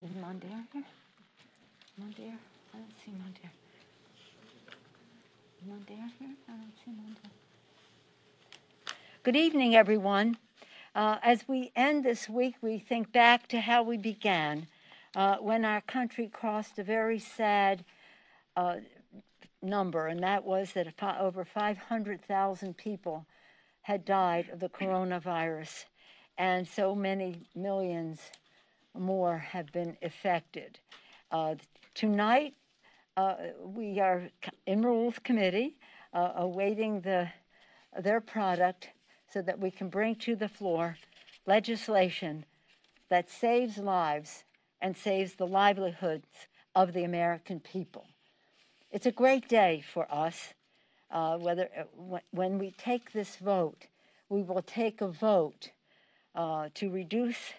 Is Mondaire here? Mondaire? I don't see Mondaire. Is Mondaire here? I don't see Mondaire. Good evening, everyone. As we end this week, we think back to how we began when our country crossed a very sad number, and that was that over 500,000 people had died of the coronavirus, and so many millions more have been affected. Tonight, we are in Rules Committee awaiting their product so that we can bring to the floor legislation that saves lives and saves the livelihoods of the American people. It's a great day for us. When we take this vote, we will take a vote to reduce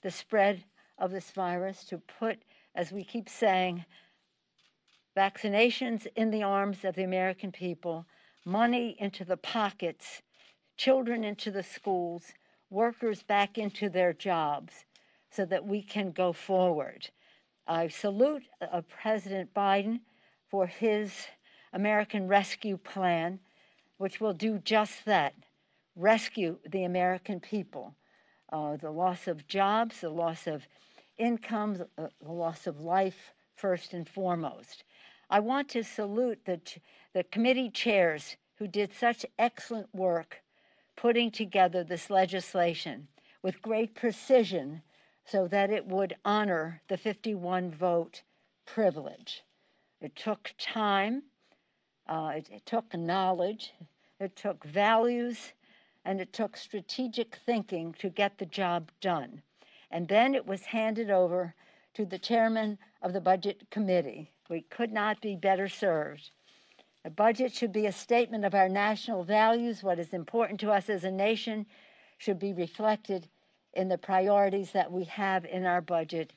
the spread of this virus, to put, as we keep saying, vaccinations in the arms of the American people, money into the pockets, children into the schools, workers back into their jobs so that we can go forward. I salute President Biden for his American Rescue Plan, which will do just that, rescue the American people. The loss of jobs, the loss of income, the loss of life, first and foremost. I want to salute the committee chairs who did such excellent work putting together this legislation with great precision so that it would honor the 51 vote privilege. It took time, it took knowledge, it took values, and it took strategic thinking to get the job done. And then it was handed over to the chairman of the Budget Committee. We could not be better served. A budget should be a statement of our national values. What is important to us as a nation should be reflected in the priorities that we have in our budget.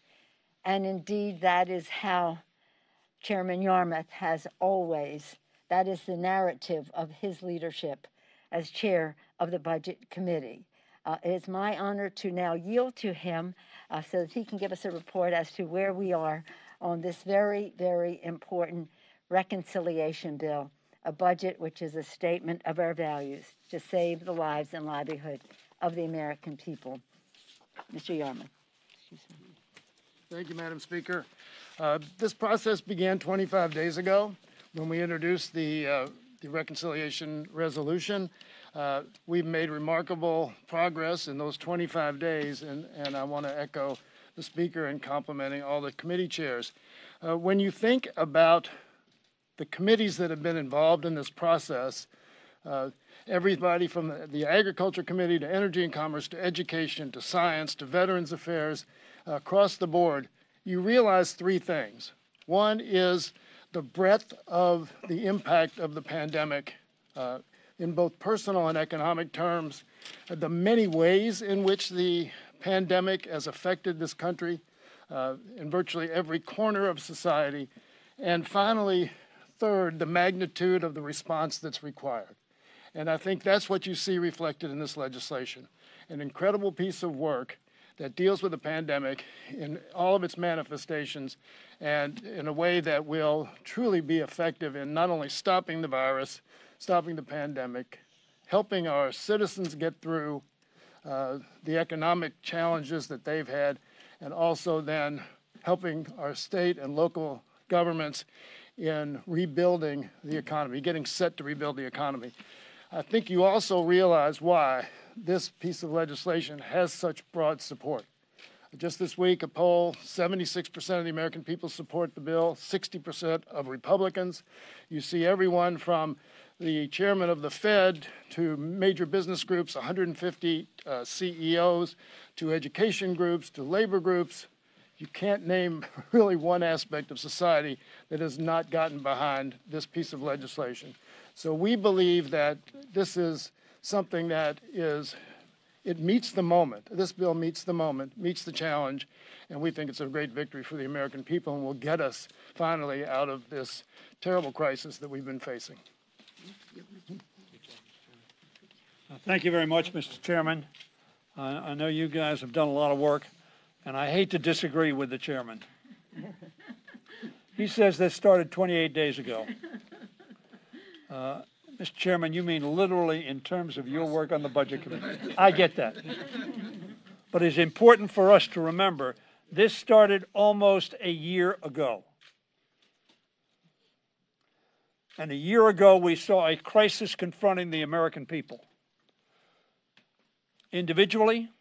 And indeed, that is how Chairman Yarmuth has always, that is the narrative of his leadership as chair of the Budget Committee. It is my honor to now yield to him so that he can give us a report as to where we are on this very, very important reconciliation bill, a budget which is a statement of our values to save the lives and livelihood of the American people. Mr. Yarmuth. Thank you, Madam Speaker. This process began 25 days ago when we introduced the reconciliation resolution. We've made remarkable progress in those 25 days, and I want to echo the Speaker in complimenting all the committee chairs. When you think about the committees that have been involved in this process, everybody from the Agriculture Committee to Energy and Commerce to Education to Science to Veterans Affairs, across the board, you realize three things. One is the breadth of the impact of the pandemic in both personal and economic terms, the many ways in which the pandemic has affected this country in virtually every corner of society, and finally, third, the magnitude of the response that's required. And I think that's what you see reflected in this legislation, an incredible piece of work that deals with the pandemic in all of its manifestations and in a way that will truly be effective in not only stopping the virus, stopping the pandemic, helping our citizens get through the economic challenges that they've had, and also then helping our state and local governments in rebuilding the economy, getting set to rebuild the economy. I think you also realize why this piece of legislation has such broad support. Just this week, a poll, 76% of the American people support the bill, 60% of Republicans. You see everyone from the chairman of the Fed to major business groups, 150 CEOs, to education groups, to labor groups. You can't name really one aspect of society that has not gotten behind this piece of legislation. So we believe that this is something that it meets the moment. This bill meets the moment, meets the challenge, and we think it's a great victory for the American people and will get us finally out of this terrible crisis that we've been facing. Thank you very much, Mr. Chairman. I know you guys have done a lot of work, And I hate to disagree with the chairman. He says this started 28 days ago. Mr. Chairman, you mean literally in terms of your work on the Budget Committee. I get that. But it's important for us to remember this started almost a year ago. And a year ago, we saw a crisis confronting the American people. Individually,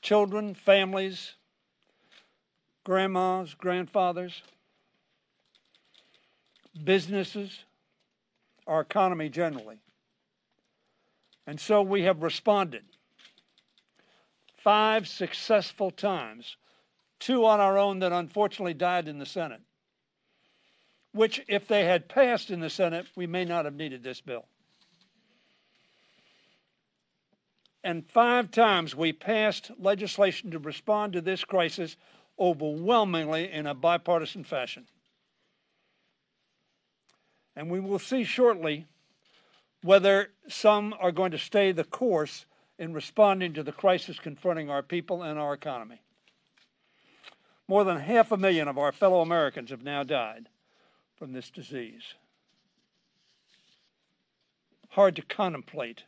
children, families, grandmas, grandfathers, businesses, our economy generally. And so we have responded 5 successful times, 2 on our own that unfortunately died in the Senate, which if they had passed in the Senate, we may not have needed this bill. And 5 times we passed legislation to respond to this crisis overwhelmingly in a bipartisan fashion. And we will see shortly whether some are going to stay the course in responding to the crisis confronting our people and our economy. More than 500,000 of our fellow Americans have now died from this disease. Hard to contemplate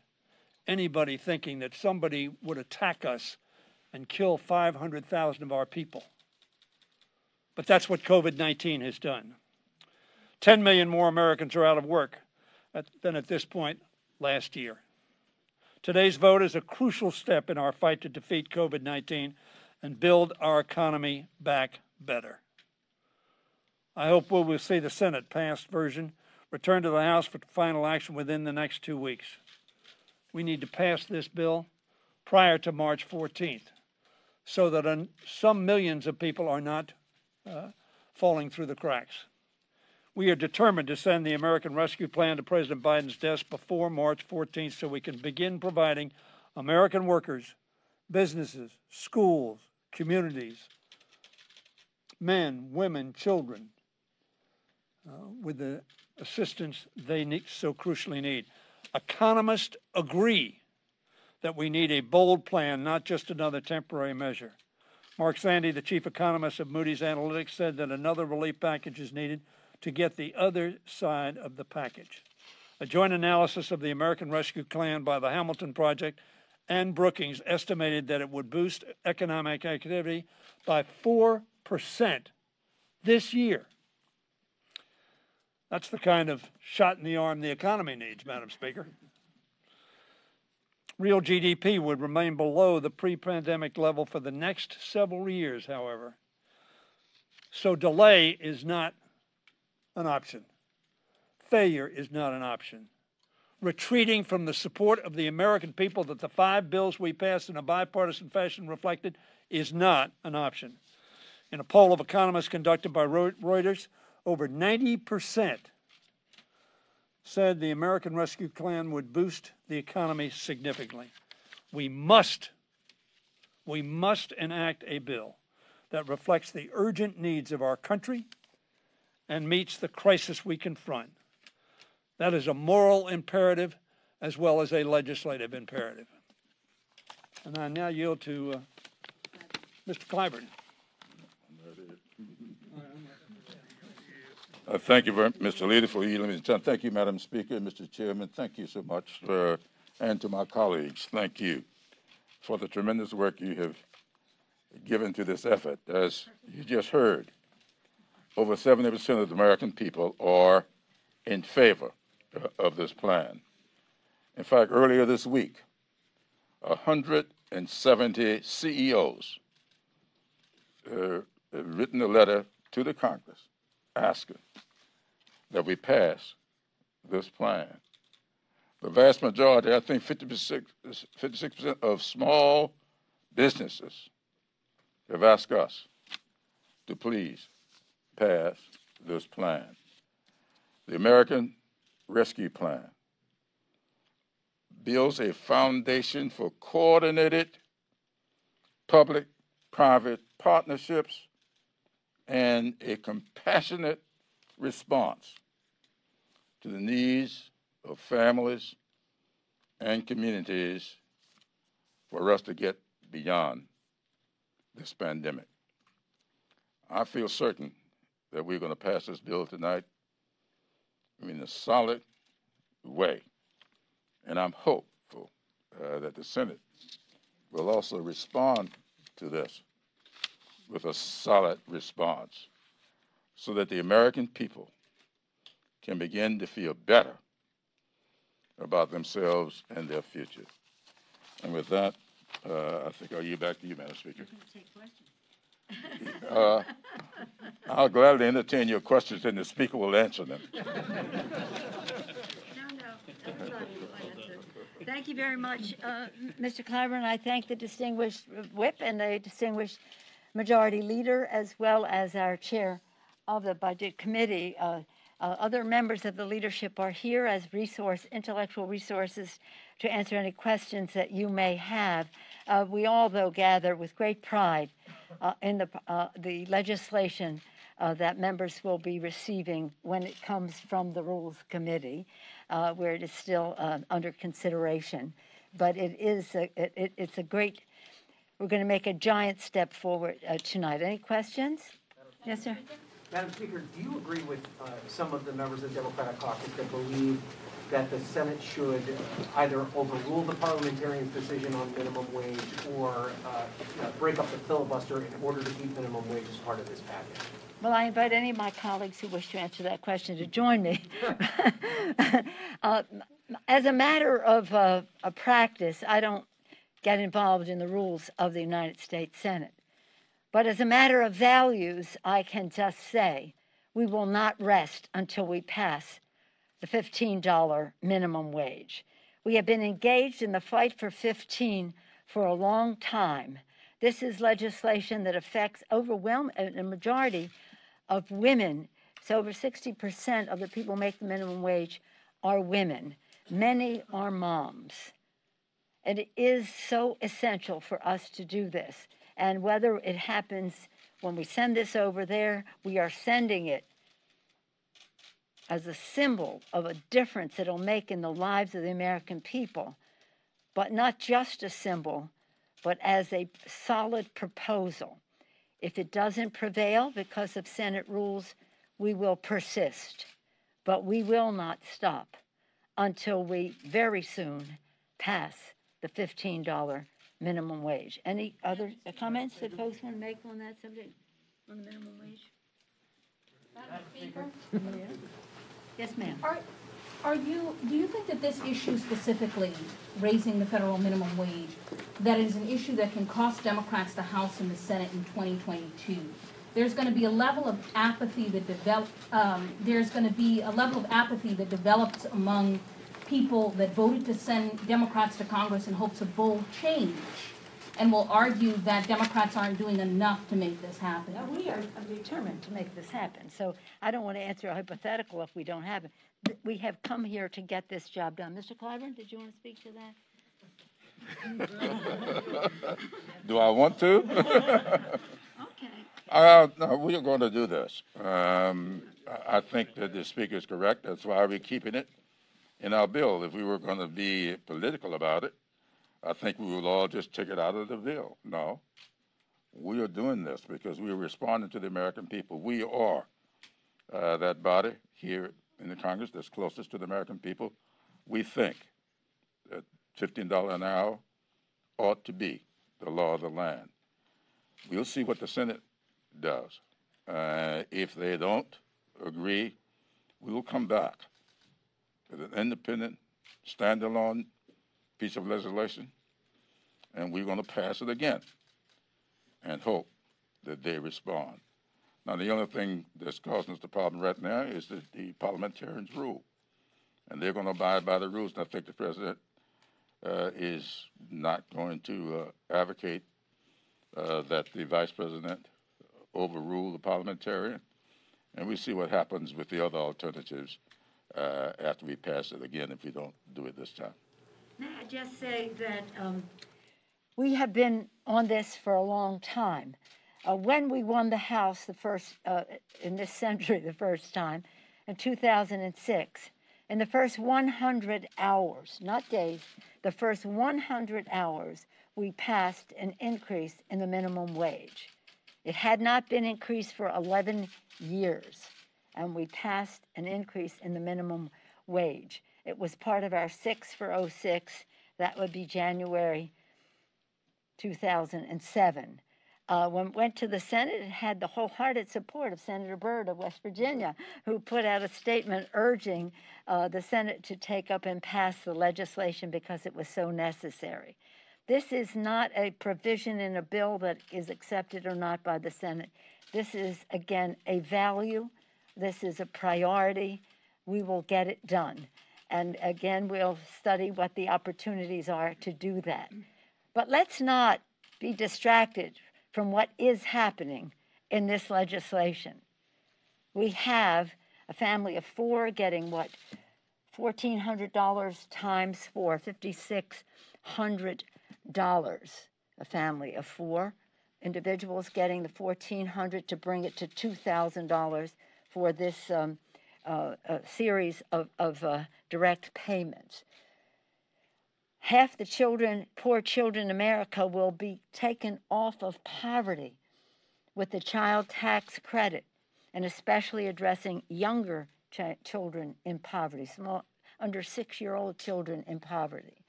anybody thinking that somebody would attack us and kill 500,000 of our people. But that's what COVID-19 has done. 10 million more Americans are out of work than at this point last year. Today's vote is a crucial step in our fight to defeat COVID-19 and build our economy back better. I hope we will see the Senate passed version return to the House for final action within the next 2 weeks. We need to pass this bill prior to March 14th so that some millions of people are not falling through the cracks. We are determined to send the American Rescue Plan to President Biden's desk before March 14th so we can begin providing American workers, businesses, schools, communities, men, women, children, with the assistance they so crucially need. Economists agree that we need a bold plan, not just another temporary measure. Mark Sandy, the chief economist of Moody's Analytics, said that another relief package is needed to get the other side of the package. A joint analysis of the American Rescue Plan by the Hamilton Project and Brookings estimated that it would boost economic activity by 4% this year. That's the kind of shot in the arm the economy needs, Madam Speaker. Real GDP would remain below the pre-pandemic level for the next several years, however. So delay is not an option. Failure is not an option. Retreating from the support of the American people that the 5 bills we passed in a bipartisan fashion reflected is not an option. In a poll of economists conducted by Reuters, over 90% said the American Rescue Plan would boost the economy significantly. We must enact a bill that reflects the urgent needs of our country and meets the crisis we confront. That is a moral imperative as well as a legislative imperative. And I now yield to Mr. Clyburn. Thank you, Mr. Leader, for yielding me time. Thank you, Madam Speaker, Mr. Chairman. Thank you so much, and to my colleagues. Thank you for the tremendous work you have given to this effort. As you just heard, over 70% of the American people are in favor of this plan. In fact, earlier this week, 170 CEOs written a letter to the Congress asking that we pass this plan. The vast majority, I think 56% of small businesses have asked us to please pass this plan. The American Rescue Plan builds a foundation for coordinated public-private partnerships and a compassionate response to the needs of families and communities for us to get beyond this pandemic. I feel certain that we're going to pass this bill tonight in a solid way. And I'm hopeful that the Senate will also respond to this with a solid response so that the American people can begin to feel better about themselves and their future. And with that, I think I'll yield back to you, Madam Speaker. I'll gladly entertain your questions, and the Speaker will answer them. Thank you very much, Mr. Clyburn. I thank the distinguished whip and the distinguished majority leader, as well as our chair of the Budget Committee. Other members of the leadership are here as intellectual resources to answer any questions that you may have. We all, though, gather with great pride in the legislation that members will be receiving when it comes from the Rules Committee, where it is still under consideration. But it's a great, we're going to make a giant step forward tonight. Any questions? Yes, sir. Madam Speaker, do you agree with some of the members of the Democratic caucus that believe that the Senate should either overrule the parliamentarian's decision on minimum wage or break up the filibuster in order to keep minimum wage as part of this package? Well, I invite any of my colleagues who wish to answer that question to join me. As a matter of a practice, I don't get involved in the rules of the United States Senate. But as a matter of values, I can just say we will not rest until we pass the $15 minimum wage. We have been engaged in the fight for 15 for a long time. This is legislation that affects a majority of women. So over 60% of the people who make the minimum wage are women. Many are moms. And it is so essential for us to do this. And whether it happens when we send this over there, we are sending it as a symbol of a difference it'll make in the lives of the American people, but not just a symbol, but as a solid proposal. If it doesn't prevail because of Senate rules, we will persist, but we will not stop until we very soon pass the $15 minimum wage. Any other comments that folks want to make on that subject, on the minimum wage? Madam Speaker? Yeah. Yes, ma'am. Do you think that this issue specifically, raising the federal minimum wage, that is an issue that can cost Democrats the House and the Senate in 2022? There's going to be a level of apathy that develops among people that voted to send Democrats to Congress in hopes of bold change, and will argue that Democrats aren't doing enough to make this happen. No, we are determined to make this happen. So I don't want to answer a hypothetical if we don't have it. We have come here to get this job done. Mr. Clyburn, did you want to speak to that? Do I want to? Okay. No, we are going to do this. I think that the Speaker is correct. That's why we're keeping it in our bill. If we were going to be political about it, I think we will all just take it out of the bill. No, we are doing this because we are responding to the American people. We are that body here in the Congress that's closest to the American people. We think that $15 an hour ought to be the law of the land. We'll see what the Senate does. If they don't agree, we will come back with an independent, standalone piece of legislation, and we're going to pass it again and hope that they respond. Now, the only thing that's causing us the problem right now is that the parliamentarians rule, and they're going to abide by the rules. And I think the president is not going to advocate that the vice president overrule the parliamentarian, and we see what happens with the other alternatives after we pass it again if we don't do it this time. May I just say that we have been on this for a long time. When we won the House in this century the first time, in 2006, in the first 100 hours, not days, the first 100 hours, we passed an increase in the minimum wage. It had not been increased for 11 years, and we passed an increase in the minimum wage. It was part of our 6 for '06. That would be January 2007. When it went to the Senate, it had the wholehearted support of Senator Byrd of West Virginia, who put out a statement urging the Senate to take up and pass the legislation because it was so necessary. This is not a provision in a bill that is accepted or not by the Senate. This is, again, a value. This is a priority. We will get it done. And again, we'll study what the opportunities are to do that. But let's not be distracted from what is happening in this legislation. We have a family of 4 getting what? $1,400 times 4, $5,600. A family of 4 individuals getting the $1,400 to bring it to $2,000 for this series of direct payments. Half the children, poor children in America, will be taken off of poverty with the child tax credit, and especially addressing younger children in poverty, small, under 6-year-old children in poverty.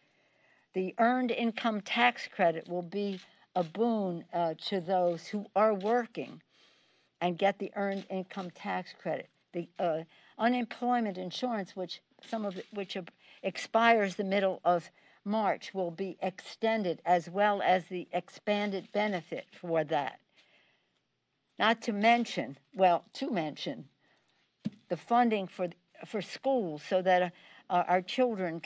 The earned income tax credit will be a boon to those who are working and get the earned income tax credit. The unemployment insurance, which expires the middle of March, will be extended, as well as the expanded benefit for that. Not to mention, to mention the funding for schools so that our children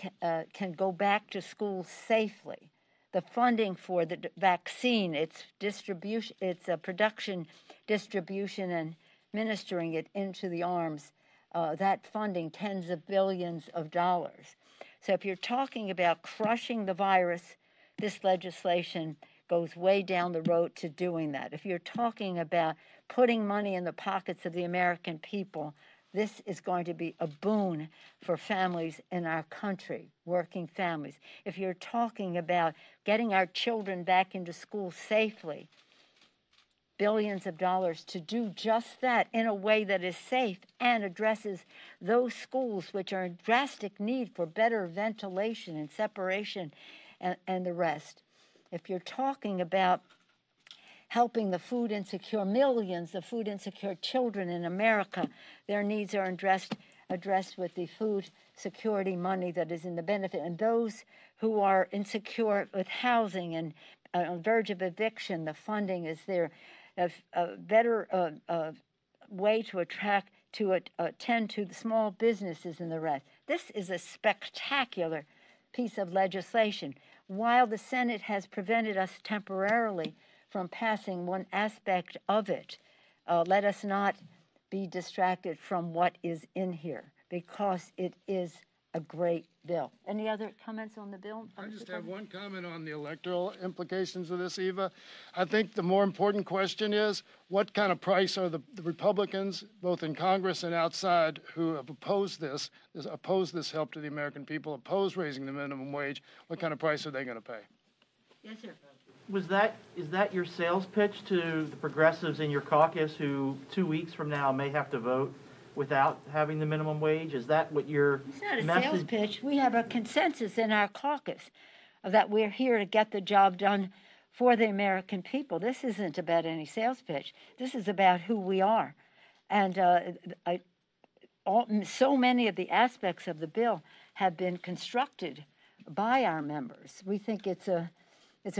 can go back to school safely. The funding for the vaccine, its distribution, its production, distribution, and ministering it into the arms, that funding, tens of billions of dollars. So if you're talking about crushing the virus, this legislation goes way down the road to doing that. If you're talking about putting money in the pockets of the American people, this is going to be a boon for families in our country, working families. If you're talking about getting our children back into school safely, billions of dollars to do just that in a way that is safe and addresses those schools which are in drastic need for better ventilation and separation and the rest. If you're talking about helping the food insecure, millions of food insecure children in America, their needs are addressed with the food security money that is in the benefit. And those who are insecure with housing and on the verge of eviction, the funding is there. A better way to attend to the small businesses and the rest. This is a spectacular piece of legislation. While the Senate has prevented us temporarily from passing one aspect of it, let us not be distracted from what is in here, because it is a great bill. Any other comments on the bill? I just have one comment on the electoral implications of this, Eva. I think the more important question is, what kind of price are the Republicans, both in Congress and outside, who have opposed this help to the American people, opposed raising the minimum wage, what kind of price are they going to pay? Yes, sir. Is that your sales pitch to the progressives in your caucus who 2 weeks from now may have to vote without having the minimum wage? Is that what your It's not a message? sales pitch. We have a consensus in our caucus that we're here to get the job done for the American people. This isn't about any sales pitch. This is about who we are. And so many of the aspects of the bill have been constructed by our members. We think it's a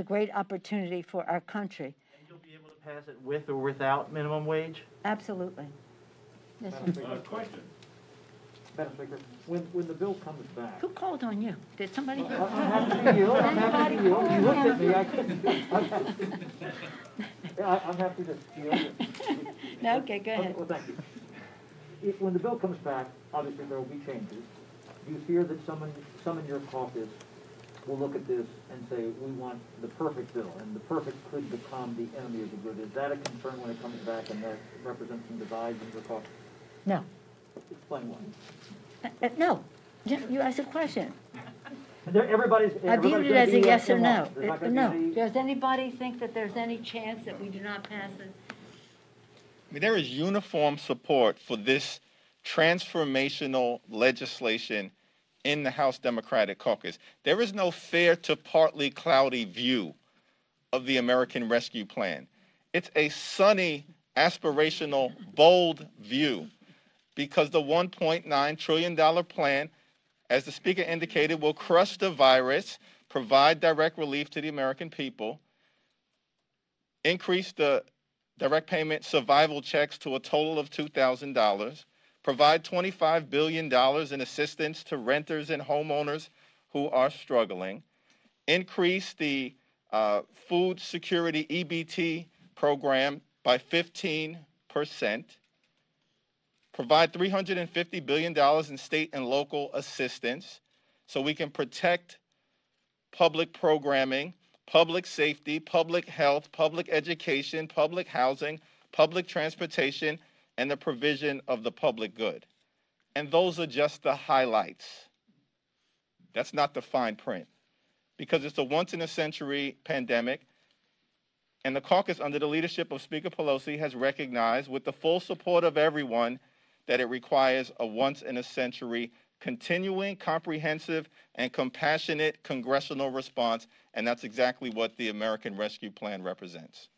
great opportunity for our country. And you'll be able to pass it with or without minimum wage? Absolutely. Yes, sir. Question. Madam Speaker, when the bill comes back. Who called on you? Did somebody? I'm happy to yield. I'm happy to yield. You looked at me. I couldn't. I'm happy to yield. No, okay, go ahead. Well, thank you. When the bill comes back, obviously there will be changes. Do you fear that some in your caucus will look at this and say, we want the perfect bill, and the perfect could become the enemy of the good? Is that a concern when it comes back, and that represents some divides in your caucus? No. Explain why. No. You asked a question. Everybody's I viewed it gonna as a be yes or in no. line. There's not gonna No. be any- Does anybody think that there's any chance that we do not pass it? I mean, there is uniform support for this transformational legislation in the House Democratic Caucus. There is no fair to partly cloudy view of the American Rescue Plan. It's a sunny, aspirational, bold view because the $1.9 trillion plan, as the speaker indicated, will crush the virus, provide direct relief to the American people, increase the direct payment survival checks to a total of $2,000, provide $25 billion in assistance to renters and homeowners who are struggling, increase the food security EBT program by 15%, provide $350 billion in state and local assistance so we can protect public programming, public safety, public health, public education, public housing, public transportation, and the provision of the public good. And those are just the highlights. That's not the fine print, because it's a once-in-a-century pandemic, and the caucus, under the leadership of Speaker Pelosi, has recognized, with the full support of everyone, that it requires a once-in-a-century continuing, comprehensive, and compassionate congressional response, and that's exactly what the American Rescue Plan represents.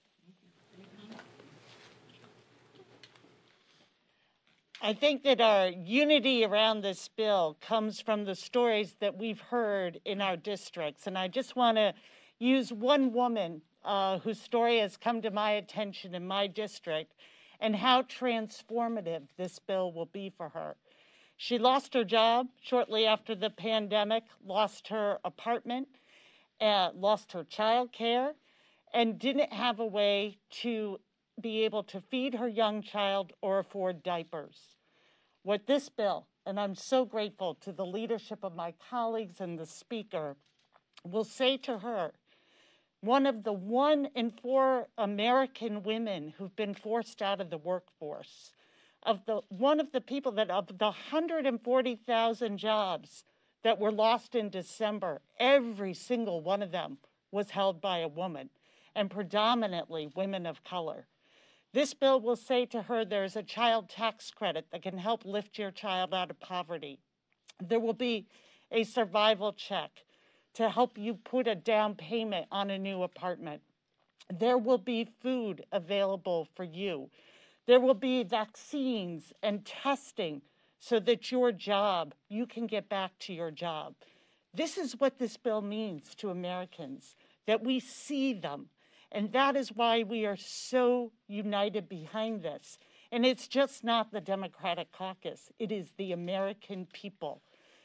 I think that our unity around this bill comes from the stories that we've heard in our districts. And I just want to use one woman whose story has come to my attention in my district and how transformative this bill will be for her. She lost her job shortly after the pandemic, lost her apartment, lost her child care, and didn't have a way to be able to feed her young child or afford diapers. What this bill, and I'm so grateful to the leadership of my colleagues and the speaker, will say to her, one of the 1 in 4 American women who've been forced out of the workforce, one of the people that of the 140,000 jobs that were lost in December, every single one of them was held by a woman, and predominantly women of color. This bill will say to her there's a child tax credit that can help lift your child out of poverty. There will be a survival check to help you put a down payment on a new apartment. There will be food available for you. There will be vaccines and testing so that you can get back to your job. This is what this bill means to Americans, that we see them. And that is why we are so united behind this. And it's just not the Democratic caucus. It is the American people,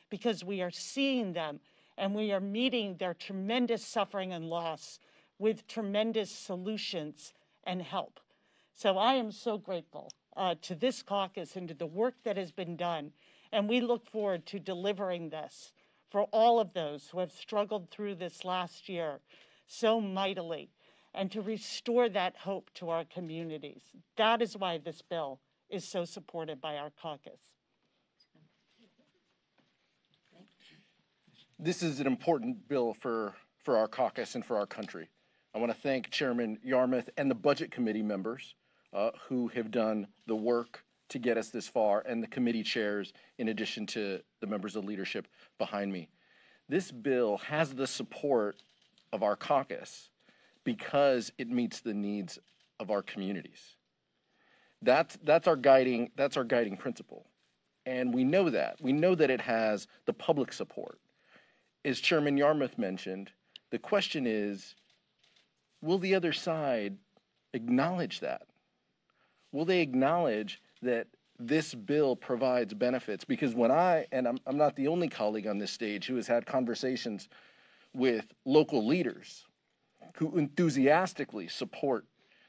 because we are seeing them and we are meeting their tremendous suffering and loss with tremendous solutions and help. So I am so grateful to this caucus and to the work that has been done. And we look forward to delivering this for all of those who have struggled through this last year so mightily, and to restore that hope to our communities. That is why this bill is so supported by our caucus. This is an important bill for our caucus and for our country. I want to thank Chairman Yarmuth and the Budget Committee members who have done the work to get us this far, and the committee chairs, in addition to the members of leadership behind me. This bill has the support of our caucus because it meets the needs of our communities. That's our guiding principle. And we know that. We know that it has the public support. As Chairman Yarmuth mentioned, the question is, will the other side acknowledge that? Will they acknowledge that this bill provides benefits? Because when I'm not the only colleague on this stage who has had conversations with local leaders who enthusiastically support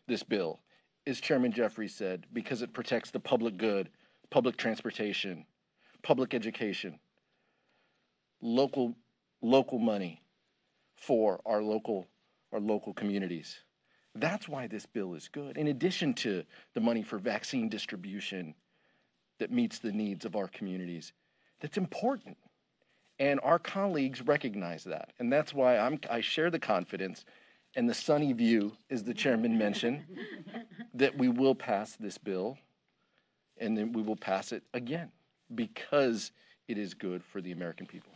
this bill, as Chairman Jeffries said, because it protects the public good, public transportation, public education, local money for our local communities. That's why this bill is good. In addition to the money for vaccine distribution that meets the needs of our communities, that's important. And our colleagues recognize that. And that's why I share the confidence and the sunny view, as the chairman mentioned, that we will pass this bill, and then we will pass it again because it is good for the American people.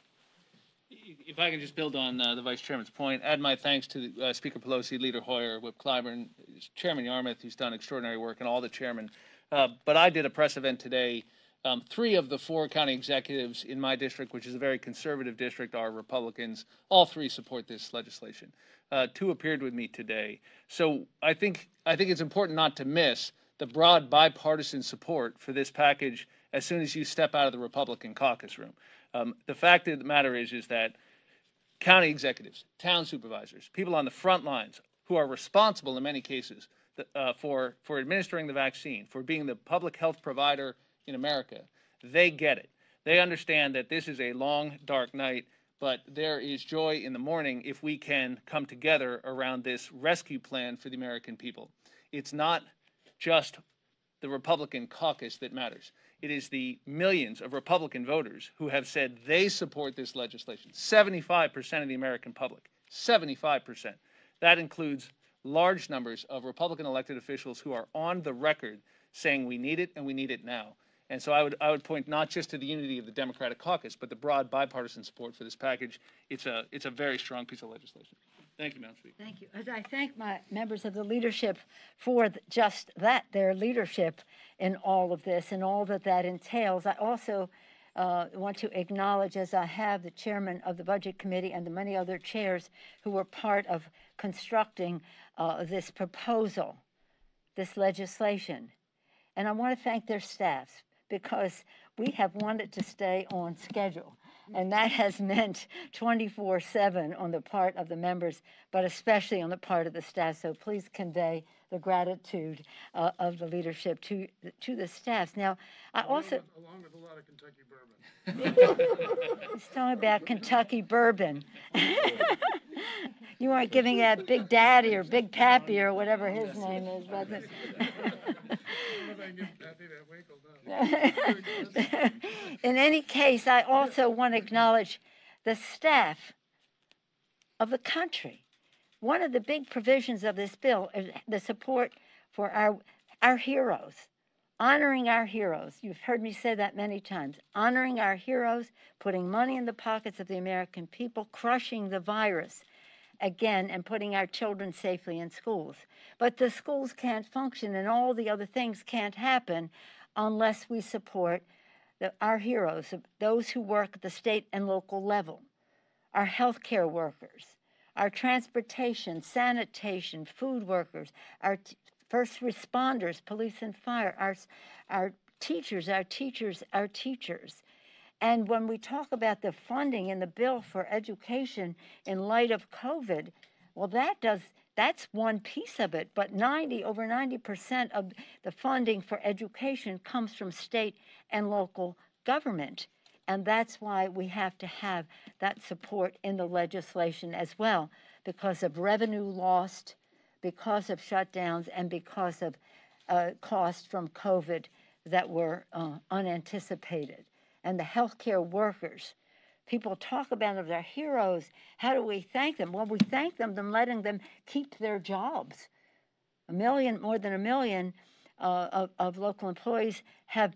If I can just build on the Vice Chairman's point, add my thanks to Speaker Pelosi, Leader Hoyer, Whip Clyburn, Chairman Yarmouth, who's done extraordinary work, and all the chairmen. But I did a press event today. 3 of the 4 county executives in my district, which is a very conservative district, are Republicans. All 3 support this legislation. 2 appeared with me today. So I think it's important not to miss the broad bipartisan support for this package as soon as you step out of the Republican caucus room. The fact of the matter is that county executives, town supervisors, people on the front lines who are responsible in many cases for administering the vaccine, for being the public health provider in America, they get it. They understand that this is a long, dark night, but there is joy in the morning if we can come together around this rescue plan for the American people. It's not just the Republican caucus that matters. It is the millions of Republican voters who have said they support this legislation. 75% of the American public, 75%. That includes large numbers of Republican elected officials who are on the record saying we need it and we need it now. And so I would point not just to the unity of the Democratic caucus, but the broad bipartisan support for this package. It's a very strong piece of legislation. Thank you, Madam Speaker. Thank you. As I thank my members of the leadership for just that, their leadership in all of this and all that that entails, I also want to acknowledge, as I have, the chairman of the Budget Committee and the many other chairs who were part of constructing this proposal, this legislation. And I want to thank their staffs, because we have wanted to stay on schedule. And that has meant 24/7 on the part of the members, but especially on the part of the staff. So please convey the gratitude of the leadership to the staffs. Now, I also... Along with a lot of Kentucky bourbon. He's talking about Kentucky bourbon. You weren't giving that Big Daddy or Big Pappy or whatever his name is, was it? In any case, I also want to acknowledge the staff of the country. One of the big provisions of this bill is the support for our heroes, honoring our heroes. You've heard me say that many times. Honoring our heroes, putting money in the pockets of the American people, crushing the virus again, and putting our children safely in schools. But the schools can't function and all the other things can't happen unless we support our heroes, those who work at the state and local level, our healthcare workers, our transportation, sanitation, food workers, our first responders, police and fire, our teachers. And when we talk about the funding in the bill for education in light of COVID, well, that's one piece of it, but over 90% of the funding for education comes from state and local government. And that's why we have to have that support in the legislation as well, because of revenue lost, because of shutdowns, and because of costs from COVID that were unanticipated. And the healthcare workers, people talk about them as our heroes. How do we thank them? Well, we thank them by letting them keep their jobs. More than a million of local employees have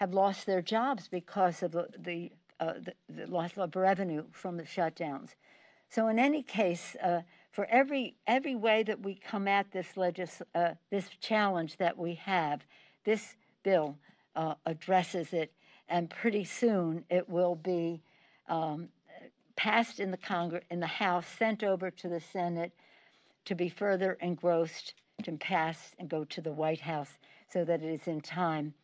lost their jobs because of the loss of revenue from the shutdowns. So in any case, for every way that we come at this challenge that we have, this bill addresses it, and pretty soon it will be passed in the House, sent over to the Senate to be further engrossed, to pass and go to the White House so that it is in time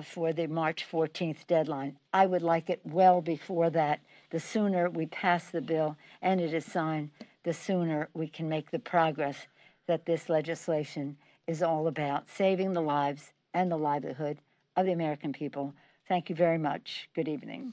for the March 14th deadline. I would like it well before that. The sooner we pass the bill and it is signed, the sooner we can make the progress that this legislation is all about, saving the lives and the livelihood of the American people. Thank you very much. Good evening.